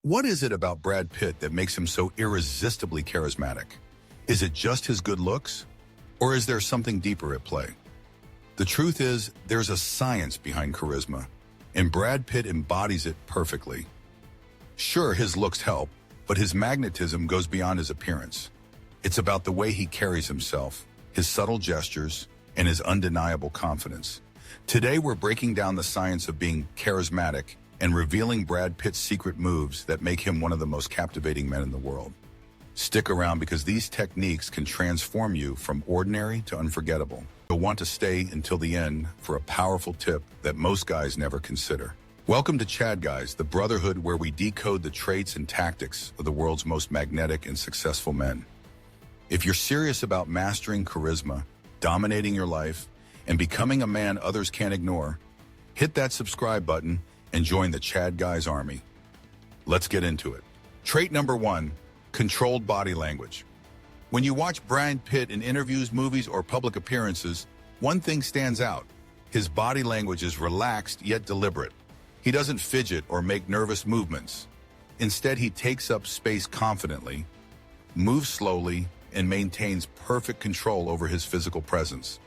What is it about Brad Pitt that makes him so irresistibly charismatic? Is it just his good looks? Or is there something deeper at play? The truth is, there's a science behind charisma, and Brad Pitt embodies it perfectly. Sure, his looks help, but his magnetism goes beyond his appearance. It's about the way he carries himself, his subtle gestures, and his undeniable confidence. Today, we're breaking down the science of being charismatic and revealing Brad Pitt's secret moves that make him one of the most captivating men in the world. Stick around because these techniques can transform you from ordinary to unforgettable. You'll want to stay until the end for a powerful tip that most guys never consider. Welcome to Chad Guys, the brotherhood where we decode the traits and tactics of the world's most magnetic and successful men. If you're serious about mastering charisma, dominating your life, and becoming a man others can't ignore, hit that subscribe button and join the Chad Guys army. Let's get into it. Trait number 1, controlled body language. When you watch Brad Pitt in interviews, movies, or public appearances, one thing stands out. His body language is relaxed yet deliberate. He doesn't fidget or make nervous movements. Instead, he takes up space confidently, moves slowly, and maintains perfect control over his physical presence.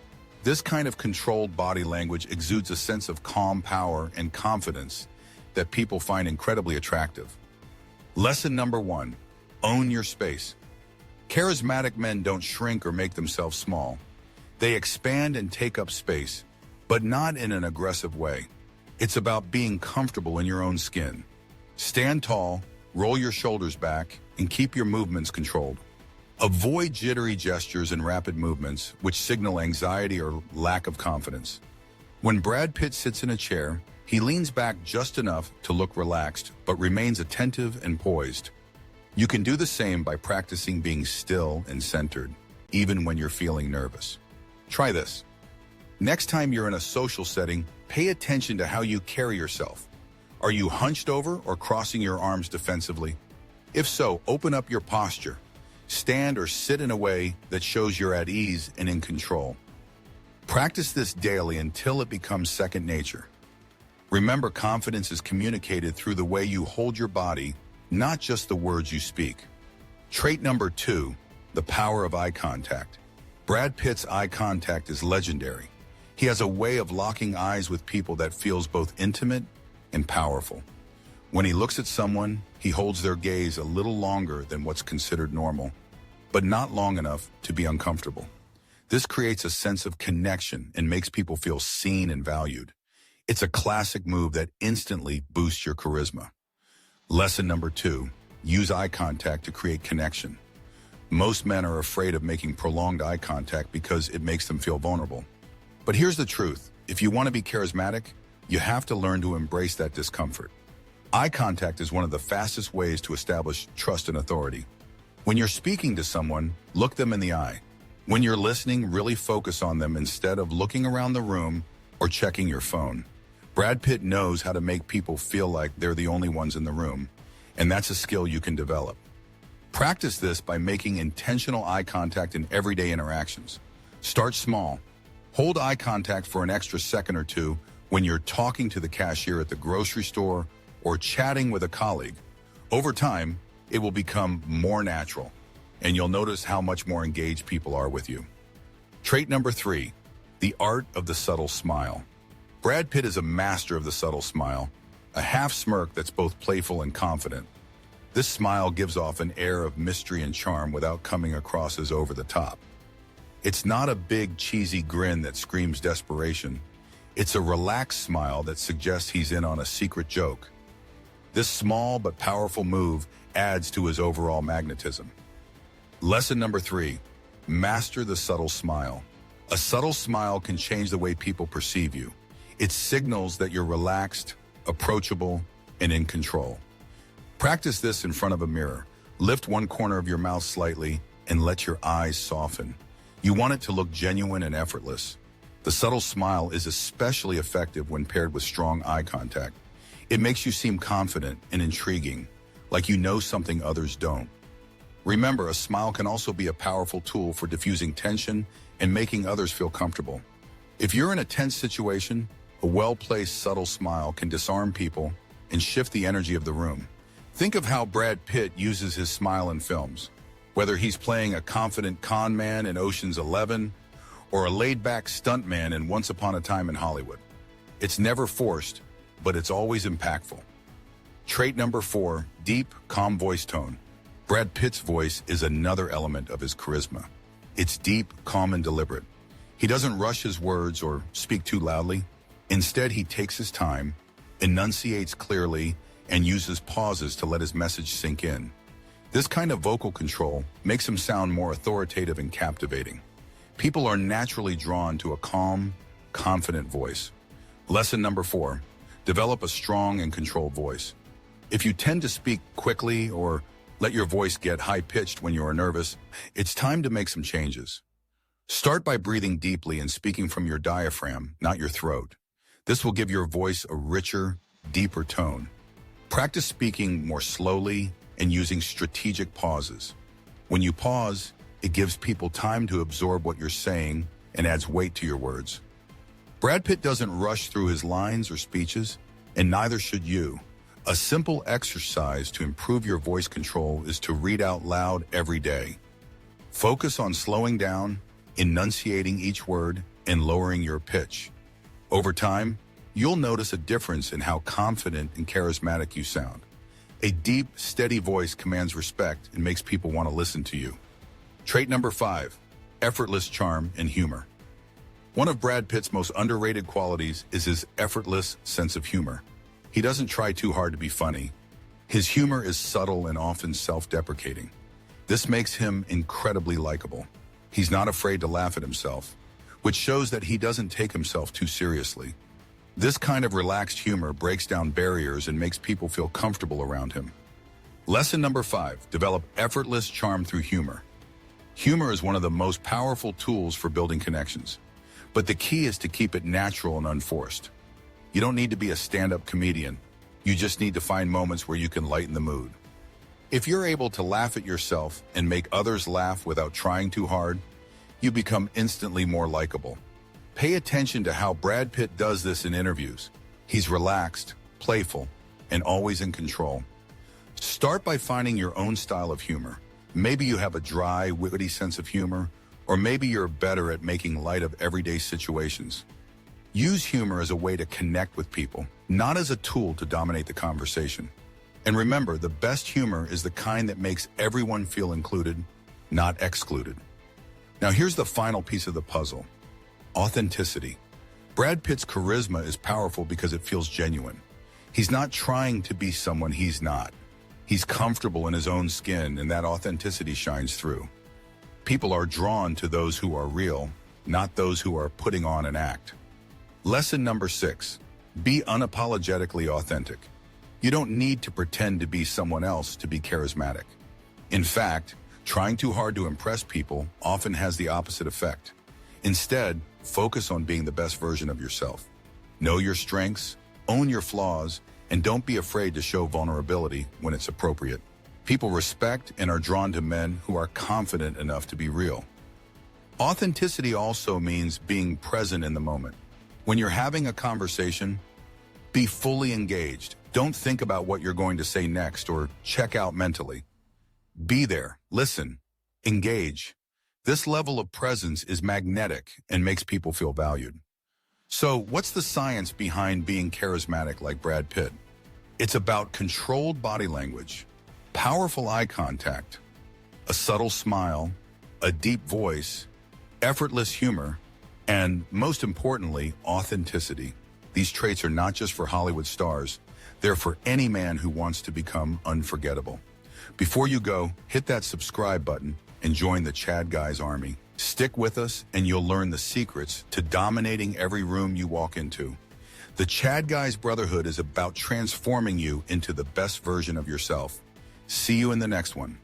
This kind of controlled body language exudes a sense of calm power and confidence that people find incredibly attractive. Lesson number 1, own your space. Charismatic men don't shrink or make themselves small. They expand and take up space, but not in an aggressive way. It's about being comfortable in your own skin. Stand tall, roll your shoulders back, and keep your movements controlled. Avoid jittery gestures and rapid movements, which signal anxiety or lack of confidence. When Brad Pitt sits in a chair, he leans back just enough to look relaxed, but remains attentive and poised. You can do the same by practicing being still and centered, even when you're feeling nervous. Try this. Next time you're in a social setting, pay attention to how you carry yourself. Are you hunched over or crossing your arms defensively? If so, open up your posture. Stand or sit in a way that shows you're at ease and in control. Practice this daily until it becomes second nature. Remember, confidence is communicated through the way you hold your body, not just the words you speak. Trait number 2, the power of eye contact. Brad Pitt's eye contact is legendary. He has a way of locking eyes with people that feels both intimate and powerful. When he looks at someone, he holds their gaze a little longer than what's considered normal, but not long enough to be uncomfortable. This creates a sense of connection and makes people feel seen and valued. It's a classic move that instantly boosts your charisma. Lesson number 2, use eye contact to create connection. Most men are afraid of making prolonged eye contact because it makes them feel vulnerable. But here's the truth. If you want to be charismatic, you have to learn to embrace that discomfort. Eye contact is one of the fastest ways to establish trust and authority. When you're speaking to someone, look them in the eye. When you're listening, really focus on them instead of looking around the room or checking your phone. Brad Pitt knows how to make people feel like they're the only ones in the room, and that's a skill you can develop. Practice this by making intentional eye contact in everyday interactions. Start small. Hold eye contact for an extra second or two when you're talking to the cashier at the grocery store or chatting with a colleague. Over time, it will become more natural, and you'll notice how much more engaged people are with you. Trait number 3, the art of the subtle smile. Brad Pitt is a master of the subtle smile, a half smirk that's both playful and confident. This smile gives off an air of mystery and charm without coming across as over the top. It's not a big, cheesy grin that screams desperation. It's a relaxed smile that suggests he's in on a secret joke. This small but powerful move adds to his overall magnetism. Lesson number 3, master the subtle smile. A subtle smile can change the way people perceive you. It signals that you're relaxed, approachable, and in control. Practice this in front of a mirror. Lift one corner of your mouth slightly and let your eyes soften. You want it to look genuine and effortless. The subtle smile is especially effective when paired with strong eye contact. It makes you seem confident and intriguing, like you know something others don't. Remember, a smile can also be a powerful tool for diffusing tension and making others feel comfortable. If you're in a tense situation, a well-placed, subtle smile can disarm people and shift the energy of the room. Think of how Brad Pitt uses his smile in films, whether he's playing a confident con man in Ocean's 11 or a laid-back stuntman in Once Upon a Time in Hollywood. It's never forced, but it's always impactful. Trait number 4, deep, calm voice tone. Brad Pitt's voice is another element of his charisma. It's deep, calm, and deliberate. He doesn't rush his words or speak too loudly. Instead, he takes his time, enunciates clearly, and uses pauses to let his message sink in. This kind of vocal control makes him sound more authoritative and captivating. People are naturally drawn to a calm, confident voice. Lesson number 4, develop a strong and controlled voice. If you tend to speak quickly or let your voice get high-pitched when you are nervous, it's time to make some changes. Start by breathing deeply and speaking from your diaphragm, not your throat. This will give your voice a richer, deeper tone. Practice speaking more slowly and using strategic pauses. When you pause, it gives people time to absorb what you're saying and adds weight to your words. Brad Pitt doesn't rush through his lines or speeches, and neither should you. A simple exercise to improve your voice control is to read out loud every day. Focus on slowing down, enunciating each word, and lowering your pitch. Over time, you'll notice a difference in how confident and charismatic you sound. A deep, steady voice commands respect and makes people want to listen to you. Trait number 5, effortless charm and humor. One of Brad Pitt's most underrated qualities is his effortless sense of humor. He doesn't try too hard to be funny. His humor is subtle and often self-deprecating. This makes him incredibly likable. He's not afraid to laugh at himself, which shows that he doesn't take himself too seriously. This kind of relaxed humor breaks down barriers and makes people feel comfortable around him. Lesson number 5, develop effortless charm through humor. Humor is one of the most powerful tools for building connections, but the key is to keep it natural and unforced. You don't need to be a stand-up comedian. You just need to find moments where you can lighten the mood. If you're able to laugh at yourself and make others laugh without trying too hard, you become instantly more likable. Pay attention to how Brad Pitt does this in interviews. He's relaxed, playful, and always in control. Start by finding your own style of humor. Maybe you have a dry, witty sense of humor, or maybe you're better at making light of everyday situations. Use humor as a way to connect with people, not as a tool to dominate the conversation. And remember, the best humor is the kind that makes everyone feel included, not excluded. Now here's the final piece of the puzzle: authenticity. Brad Pitt's charisma is powerful because it feels genuine. He's not trying to be someone he's not. He's comfortable in his own skin, and that authenticity shines through. People are drawn to those who are real, not those who are putting on an act. Lesson number 6, be unapologetically authentic. You don't need to pretend to be someone else to be charismatic. In fact, trying too hard to impress people often has the opposite effect. Instead, focus on being the best version of yourself. Know your strengths, own your flaws, and don't be afraid to show vulnerability when it's appropriate. People respect and are drawn to men who are confident enough to be real. Authenticity also means being present in the moment. When you're having a conversation, be fully engaged. Don't think about what you're going to say next or check out mentally. Be there, listen, engage. This level of presence is magnetic and makes people feel valued. So, what's the science behind being charismatic like Brad Pitt? It's about controlled body language, powerful eye contact, a subtle smile, a deep voice, effortless humor, and most importantly, authenticity. These traits are not just for Hollywood stars, they're for any man who wants to become unforgettable. Before you go, hit that subscribe button and join the Chad Guys Army. Stick with us and you'll learn the secrets to dominating every room you walk into. The Chad Guys Brotherhood is about transforming you into the best version of yourself. See you in the next one.